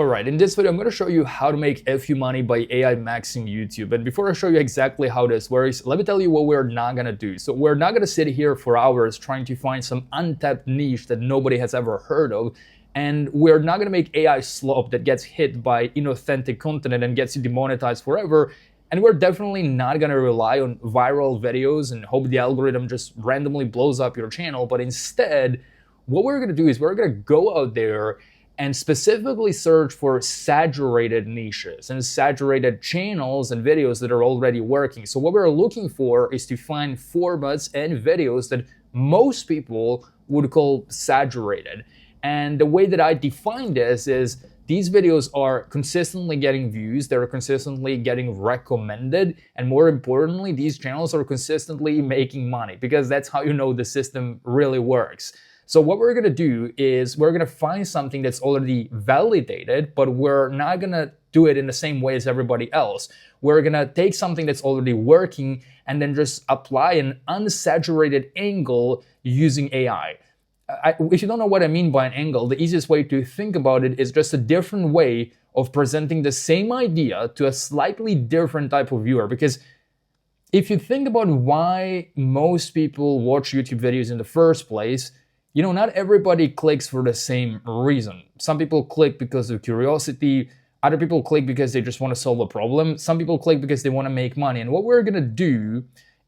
Alright, in this video I'm going to show you how to make a few money by AI maxing YouTube. And before I show you exactly how this works, let me tell you what we're not going to do. So we're not going to sit here for hours trying to find some untapped niche that nobody has ever heard of. And we're not going to make AI slop that gets hit by inauthentic content and gets you demonetized forever. And we're definitely not going to rely on viral videos and hope the algorithm just randomly blows up your channel. But instead, what we're going to do is we're going to go out there and specifically search for saturated niches and saturated channels and videos that are already working. So what we're looking for is to find formats and videos that most people would call saturated. And the way that I define this is these videos are consistently getting views, they're consistently getting recommended, and more importantly, these channels are consistently making money, because that's how you know the system really works. So what we're gonna do is we're gonna find something that's already validated, but we're not gonna do it in the same way as everybody else. We're gonna take something that's already working and then just apply an unsaturated angle using AI. If you don't know what I mean by an angle, the easiest way to think about it is just a different way of presenting the same idea to a slightly different type of viewer. Because if you think about why most people watch YouTube videos in the first place, not everybody clicks for the same reason. Some people click because of curiosity, other people click because they just want to solve a problem, some people click because they want to make money. And what we're going to do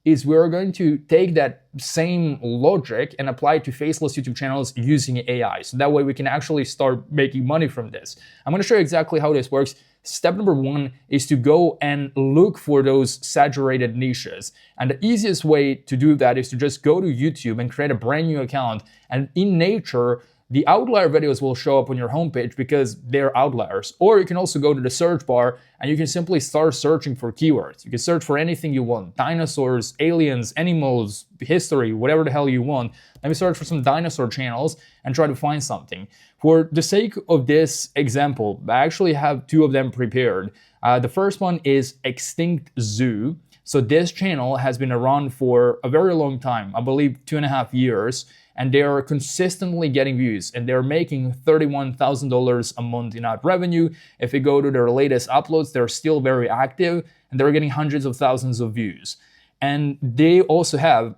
is we're going to take that same logic and apply it to faceless YouTube channels using AI. So that way we can actually start making money from this. I'm going to show you exactly how this works. Step number one is to go and look for those saturated niches. And the easiest way to do that is to just go to YouTube and create a brand new account. And in nature, the outlier videos will show up on your homepage because they're outliers. Or you can also go to the search bar and you can simply start searching for keywords. You can search for anything you want: dinosaurs, aliens, animals, history, whatever the hell you want. Let me search for some dinosaur channels and try to find something. For the sake of this example, I actually have two of them prepared. The first one is Extinct Zoo. So this channel has been around for a very long time, I believe 2.5 years. And they are consistently getting views, and they're making $31,000 a month in ad revenue. If you go to their latest uploads, they're still very active, and they're getting hundreds of thousands of views. And they also have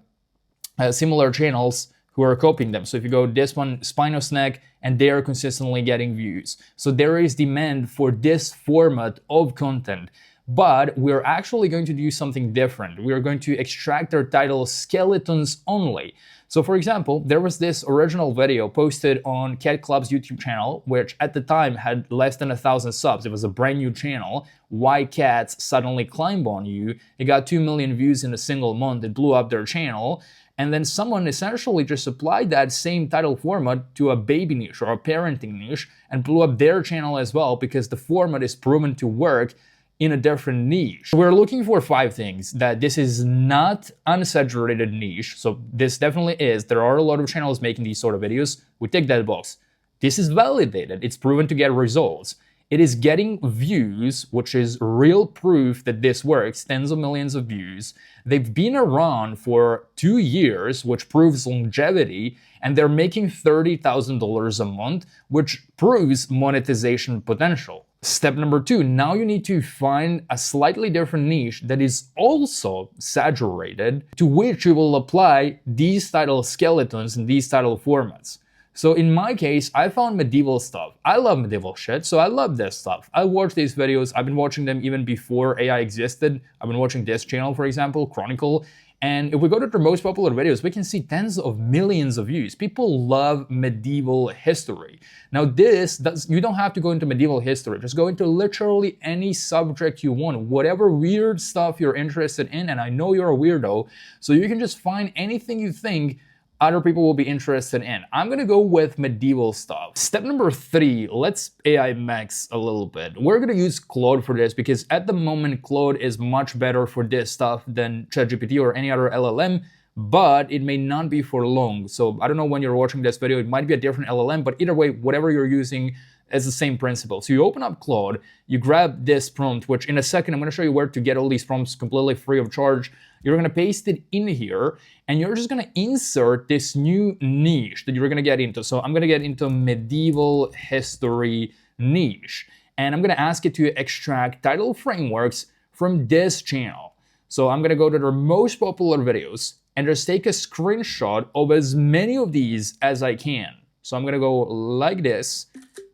similar channels who are copying them. So if you go to this one, Spinosnack, and they are consistently getting views. So there is demand for this format of content. But we're actually going to do something different. We're going to extract their title skeletons only. So for example, there was this original video posted on Cat Club's YouTube channel, which at the time had less than 1,000 subs. It was a brand new channel. Why Cats Suddenly Climb on You. It got 2 million views in a single month. It blew up their channel. And then someone essentially just applied that same title format to a baby niche or a parenting niche and blew up their channel as well, because the format is proven to work in a different niche. We're looking for 5 things: that this is not unsaturated niche. So this definitely is. There are a lot of channels making these sort of videos. We tick that box. This is validated. It's proven to get results. It is getting views, which is real proof that this works, tens of millions of views. They've been around for 2 years, which proves longevity, and they're making $30,000 a month, which proves monetization potential. Step number 2, now you need to find a slightly different niche that is also saturated, to which you will apply these title skeletons and these title formats. So in my case, I found medieval stuff. I love medieval shit, so I love this stuff. I watch these videos. I've been watching them even before AI existed. I've been watching this channel, for example, Chronicle. And if we go to their most popular videos, we can see tens of millions of views. People love medieval history. Now you don't have to go into medieval history. Just go into literally any subject you want, whatever weird stuff you're interested in. And I know you're a weirdo, so you can just find anything you think other people will be interested in. I'm gonna go with medieval stuff. Step number 3, let's AI max a little bit. We're gonna use Claude for this because at the moment, Claude is much better for this stuff than ChatGPT or any other LLM, but it may not be for long. So I don't know when you're watching this video, it might be a different LLM, but either way, whatever you're using, it's the same principle. So you open up Claude, you grab this prompt, which in a second, I'm gonna show you where to get all these prompts completely free of charge. You're gonna paste it in here, and you're just gonna insert this new niche that you're gonna get into. So I'm gonna get into medieval history niche. And I'm gonna ask it to extract title frameworks from this channel. So I'm gonna go to their most popular videos and just take a screenshot of as many of these as I can. So I'm gonna go like this,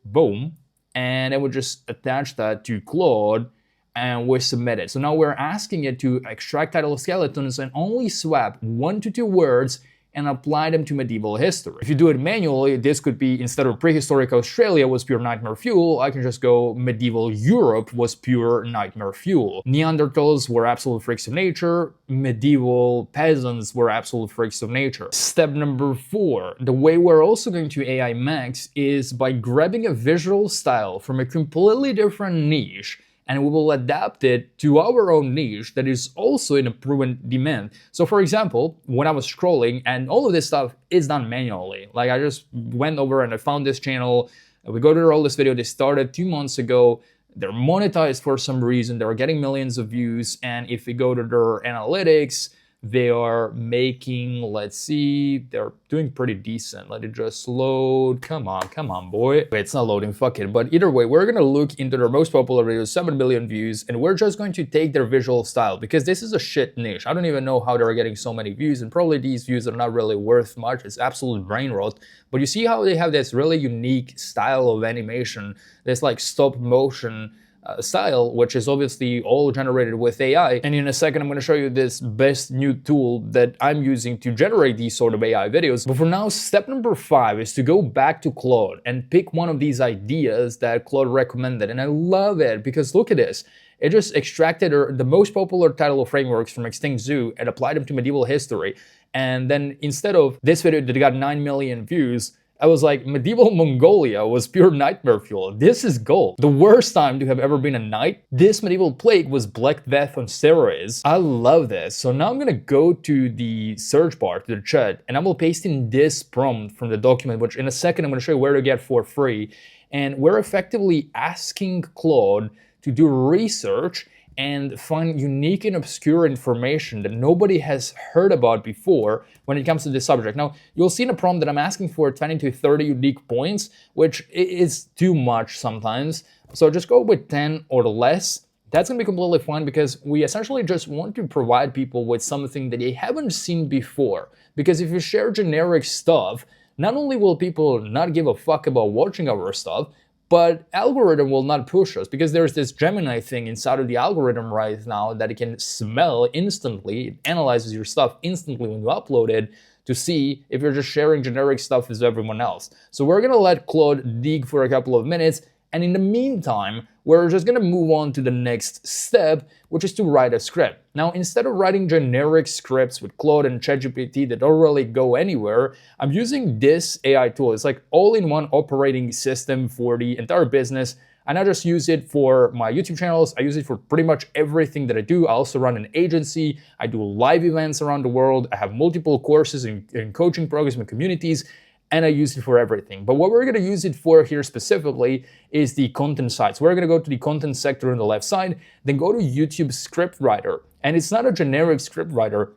boom, and it would just attach that to Claude and we submit it. So now we're asking it to extract title skeletons and only swap 1 to 2 words and apply them to medieval history. If you do it manually, this could be, instead of prehistoric Australia was pure nightmare fuel, I can just go medieval Europe was pure nightmare fuel. Neanderthals were absolute freaks of nature, medieval peasants were absolute freaks of nature. Step number 4, the way we're also going to AI Max is by grabbing a visual style from a completely different niche, and we will adapt it to our own niche that is also in a proven demand. So for example, when I was scrolling, and all of this stuff is done manually, like I just went over and I found this channel, we go to their oldest video, they started 2 months ago, they're monetized for some reason, they're getting millions of views, and if we go to their analytics, they are making, let's see, they're doing pretty decent. Let it just load. Come on, boy. Wait, it's not loading, fuck it. But either way, we're gonna look into their most popular videos, 7 million views, and we're just going to take their visual style because this is a shit niche. I don't even know how they're getting so many views, and probably these views are not really worth much. It's absolute brain rot. But you see how they have this really unique style of animation, this like stop motion style, which is obviously all generated with AI. And in a second, I'm going to show you this best new tool that I'm using to generate these sort of AI videos. But for now, step number 5 is to go back to Claude and pick one of these ideas that Claude recommended. And I love it because look at this. It just extracted the most popular title frameworks from Extinct Zoo and applied them to medieval history. And then instead of this video that got 9 million views, I was like, medieval Mongolia was pure nightmare fuel. This is gold. The worst time to have ever been a knight, this medieval plague was Black Death on steroids. I love this. So now I'm gonna go to the search bar, to the chat, and I will paste in this prompt from the document, which in a second I'm gonna show you where to get for free. And we're effectively asking Claude to do research and find unique and obscure information that nobody has heard about before when it comes to this subject. Now, you'll see in the prompt that I'm asking for 20 to 30 unique points, which is too much sometimes. So just go with 10 or less. That's gonna be completely fine because we essentially just want to provide people with something that they haven't seen before. Because if you share generic stuff, not only will people not give a fuck about watching our stuff, but algorithm will not push us because there's this Gemini thing inside of the algorithm right now that it can smell instantly. It analyzes your stuff instantly when you upload it to see if you're just sharing generic stuff with everyone else. So we're gonna let Claude dig for a couple of minutes, and in the meantime, we're just gonna move on to the next step, which is to write a script. Now, instead of writing generic scripts with Claude and ChatGPT that don't really go anywhere, I'm using this AI tool. It's like all-in-one operating system for the entire business. And I just use it for my YouTube channels. I use it for pretty much everything that I do. I also run an agency. I do live events around the world. I have multiple courses in coaching programs and communities, and I use it for everything. But what we're gonna use it for here specifically is the content side. So we're gonna go to the content sector on the left side, then go to YouTube script writer. And it's not a generic script writer.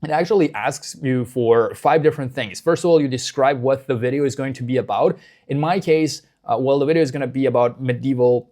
It actually asks you for 5 different things. First of all, you describe what the video is going to be about. In my case, well, the video is gonna be about medieval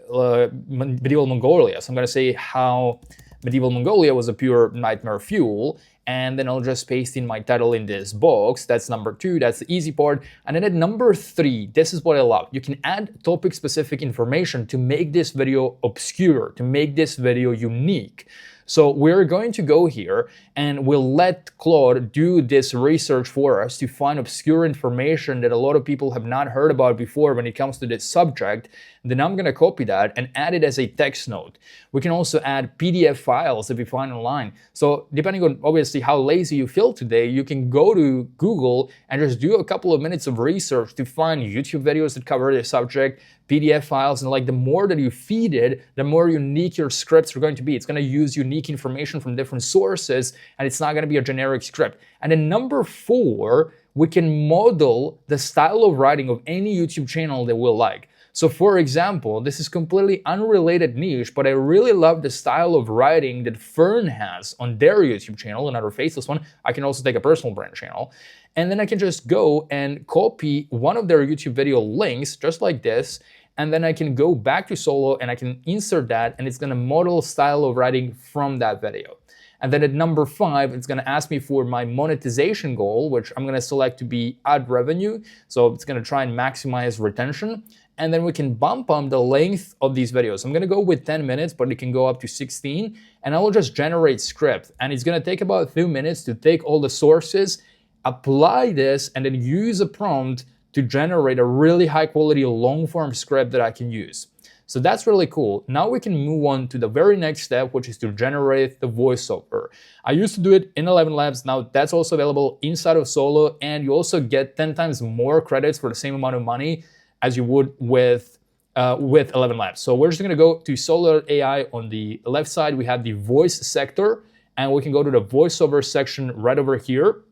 Mongolia. So I'm gonna say how medieval Mongolia was a pure nightmare fuel, and then I'll just paste in my title in this box. That's number 2, that's the easy part. And then at number 3, this is what I love. You can add topic-specific information to make this video obscure, to make this video unique. So we're going to go here and we'll let Claude do this research for us to find obscure information that a lot of people have not heard about before when it comes to this subject. Then I'm gonna copy that and add it as a text note. We can also add PDF files that we find online. So depending on obviously how lazy you feel today, you can go to Google and just do a couple of minutes of research to find YouTube videos that cover this subject, PDF files, and like the more that you feed it, the more unique your scripts are going to be. It's gonna use unique information from different sources, and it's not gonna be a generic script. And then number 4, we can model the style of writing of any YouTube channel that we'll like. So for example, this is completely unrelated niche, but I really love the style of writing that Fern has on their YouTube channel, another faceless one. I can also take a personal brand channel. And then I can just go and copy one of their YouTube video links, just like this. And then I can go back to Solo and I can insert that, and it's gonna model style of writing from that video. And then at number 5, it's gonna ask me for my monetization goal, which I'm gonna select to be ad revenue. So it's gonna try and maximize retention. And then we can bump up the length of these videos. I'm gonna go with 10 minutes, but it can go up to 16. And I will just generate script. And it's gonna take about 2 minutes to take all the sources, apply this, and then use a prompt to generate a really high quality long form script that I can use. So that's really cool. Now we can move on to the very next step, which is to generate the voiceover. I used to do it in 11 Labs. Now that's also available inside of Solo, and you also get 10 times more credits for the same amount of money as you would with 11 Labs. So we're just gonna go to Solo AI. On the left side, we have the voice sector, and we can go to the voiceover section right over here.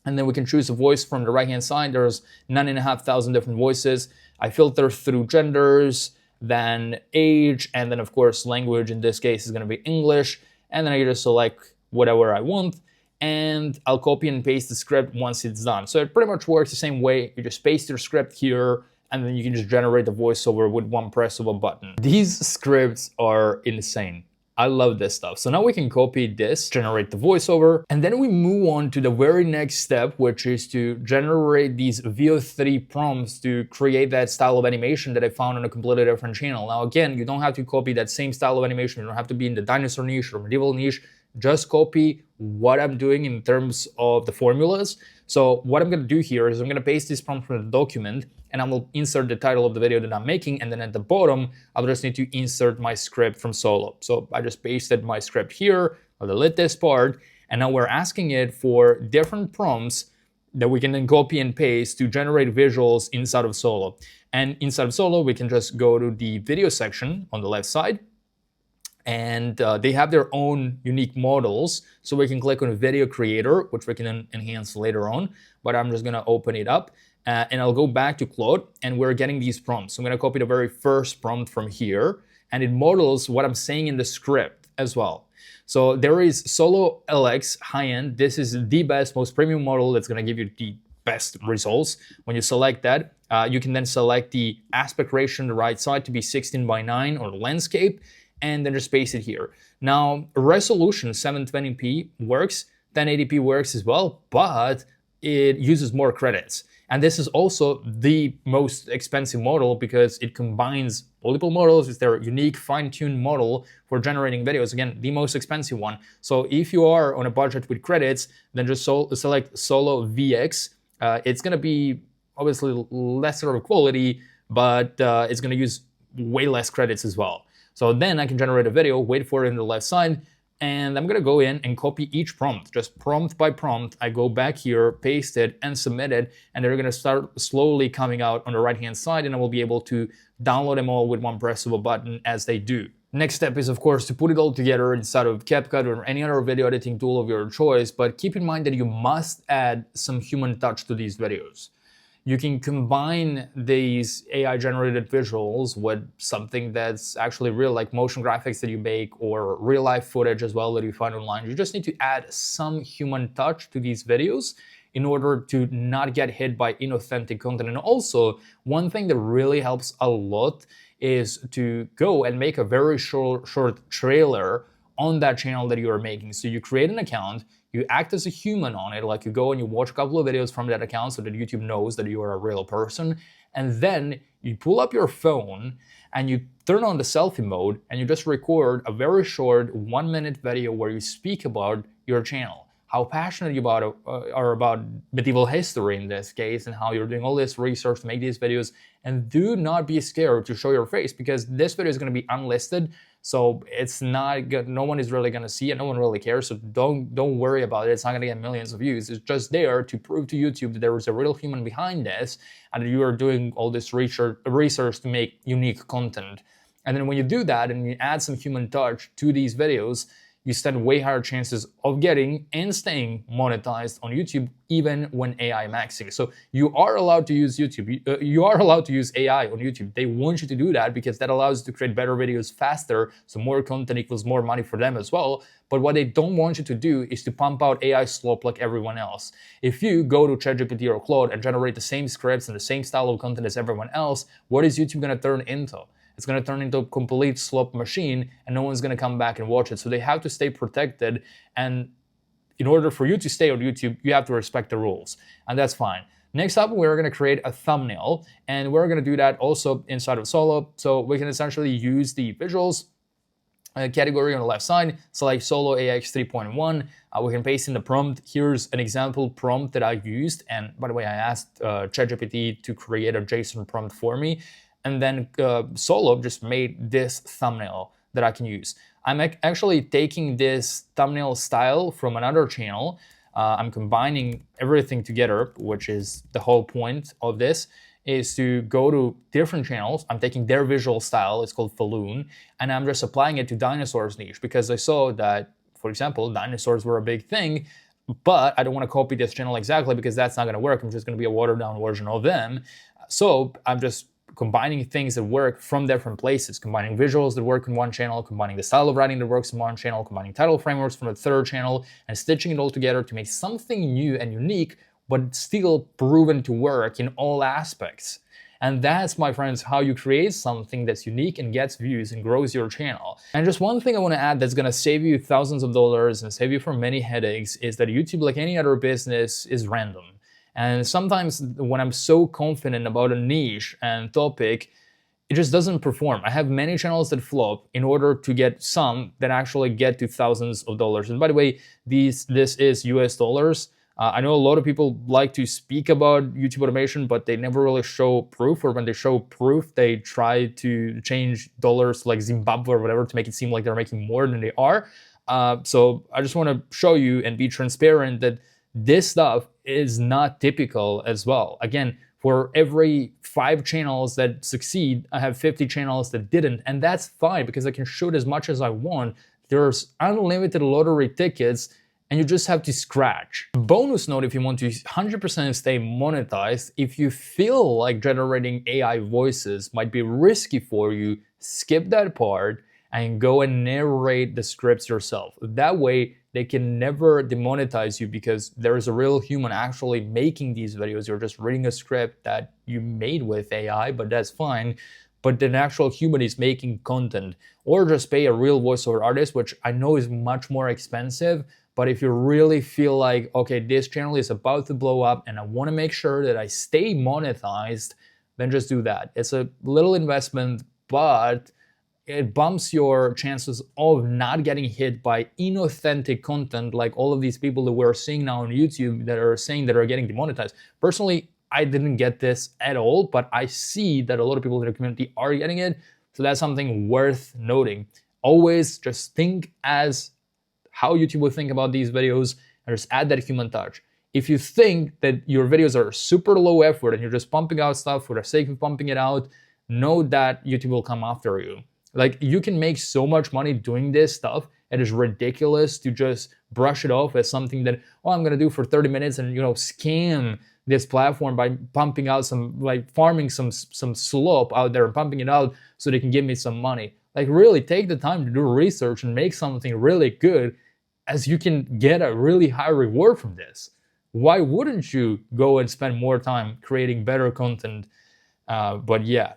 And then we can choose a voice from the right-hand side. There's 9,500 different voices. I filter through genders, then age, and then of course language. In this case is gonna be English. And then I just select whatever I want, and I'll copy and paste the script once it's done. So it pretty much works the same way. You just paste your script here, and then you can just generate the voiceover with one press of a button. These scripts are insane. I love this stuff. So now we can copy this, generate the voiceover, and then we move on to the very next step, which is to generate these VO3 prompts to create that style of animation that I found on a completely different channel. Now, again, you don't have to copy that same style of animation. You don't have to be in the dinosaur niche or medieval niche. Just copy what I'm doing in terms of the formulas. So what I'm gonna do here is I'm gonna paste this prompt from the document, and I will insert the title of the video that I'm making, and then at the bottom, I'll just need to insert my script from Solo. So I just pasted my script here, I'll delete this part, and now we're asking it for different prompts that we can then copy and paste to generate visuals inside of Solo. And inside of Solo, we can just go to the video section on the left side, and they have their own unique models. So we can click on Video Creator, which we can enhance later on, but I'm just gonna open it up. And I'll go back to Claude, and we're getting these prompts. So I'm gonna copy the very first prompt from here, and it models what I'm saying in the script as well. So there is Solo LX high-end. This is the best, most premium model that's gonna give you the best results. When you select that, you can then select the aspect ratio on the right side to be 16:9 or landscape, and then just paste it here. Now, resolution 720p works, 1080p works as well, but it uses more credits. And this is also the most expensive model because it combines multiple models. It's their unique fine-tuned model for generating videos. Again, the most expensive one. So if you are on a budget with credits, then just select Solo VX. It's gonna be obviously lesser of quality, but it's gonna use way less credits as well. So then I can generate a video, wait for it on the left side, and I'm gonna go in and copy each prompt, just prompt by prompt. I go back here, paste it, and submit it, and they're gonna start slowly coming out on the right-hand side, and I will be able to download them all with one press of a button as they do. Next step is, of course, to put it all together inside of CapCut or any other video editing tool of your choice, but keep in mind that you must add some human touch to these videos. You can combine these AI-generated visuals with something that's actually real, like motion graphics that you make or real-life footage as well that you find online. You just need to add some human touch to these videos in order to not get hit by inauthentic content. And also, one thing that really helps a lot is to go and make a very short trailer on that channel that you are making. So you create an account, you act as a human on it, like you go and you watch a couple of videos from that account so that YouTube knows that you are a real person. And then you pull up your phone and you turn on the selfie mode and you just record a very short 1-minute video where you speak about your channel, how passionate you are about medieval history in this case, and how you're doing all this research to make these videos. And do not be scared to show your face, because this video is going to be unlisted. So it's not good. No one is really going to see it. No one really cares. So don't worry about it. It's not going to get millions of views. It's just there to prove to YouTube that there is a real human behind this, and that you are doing all this research to make unique content. And then when you do that and you add some human touch to these videos, you stand way higher chances of getting and staying monetized on YouTube, even when AI maxing. So you are allowed to use YouTube. You are allowed to use AI on YouTube. They want you to do that because that allows you to create better videos faster. So more content equals more money for them as well. But what they don't want you to do is to pump out AI slop like everyone else. If you go to ChatGPT or Claude and generate the same scripts and the same style of content as everyone else, what is YouTube going to turn into? It's going to turn into a complete slop machine, and no one's going to come back and watch it. So they have to stay protected. And in order for you to stay on YouTube, you have to respect the rules. And that's fine. Next up, we're going to create a thumbnail. And we're going to do that also inside of Solo. So we can essentially use the visuals category on the left side, select Solo AX 3.1. We can paste in the prompt. Here's an example prompt that I used. And by the way, I asked ChatGPT to create a JSON prompt for me. And then Solo just made this thumbnail that I can use. I'm actually taking this thumbnail style from another channel. I'm combining everything together, which is the whole point of this, is to go to different channels. I'm taking their visual style, it's called Falloon, and I'm just applying it to dinosaurs niche because I saw that, for example, dinosaurs were a big thing, but I don't want to copy this channel exactly because that's not going to work. I'm just going to be a watered down version of them. So I'm just combining things that work from different places, combining visuals that work in one channel, combining the style of writing that works in one channel, combining title frameworks from the third channel, and stitching it all together to make something new and unique, but still proven to work in all aspects. And that's, my friends, how you create something that's unique and gets views and grows your channel. And just one thing I want to add that's going to save you thousands of dollars and save you from many headaches is that YouTube, like any other business, is random. And sometimes when I'm so confident about a niche and topic, it just doesn't perform. I have many channels that flop in order to get some that actually get to thousands of dollars. And by the way, this is US dollars. I know a lot of people like to speak about YouTube automation, but they never really show proof, or when they show proof, they try to change dollars like Zimbabwe or whatever to make it seem like they're making more than they are. So I just want to show you and be transparent that this stuff is not typical as well. Again, for every 5 channels that succeed, I have 50 channels that didn't, and that's fine because I can shoot as much as I want. There's unlimited lottery tickets, and you just have to scratch. Bonus note, if you want to 100% stay monetized, if you feel like generating AI voices might be risky for you, skip that part and go and narrate the scripts yourself. That way, they can never demonetize you because there is a real human actually making these videos. You're just reading a script that you made with AI, but that's fine. But an actual human is making content, or just pay a real voiceover artist, which I know is much more expensive. But if you really feel like, okay, this channel is about to blow up and I want to make sure that I stay monetized, then just do that. It's a little investment, but it bumps your chances of not getting hit by inauthentic content like all of these people that we're seeing now on YouTube that are saying that are getting demonetized. Personally, I didn't get this at all, but I see that a lot of people in the community are getting it. So that's something worth noting. Always just think as how YouTube would think about these videos and just add that human touch. If you think that your videos are super low effort and you're just pumping out stuff for the sake of pumping it out, know that YouTube will come after you. Like, you can make so much money doing this stuff. It is ridiculous to just brush it off as something that, oh, I'm gonna do for 30 minutes and, you know, scam this platform by pumping out some, like farming some slop out there and pumping it out so they can give me some money. Like, really take the time to do research and make something really good, as you can get a really high reward from this. Why wouldn't you go and spend more time creating better content? But yeah,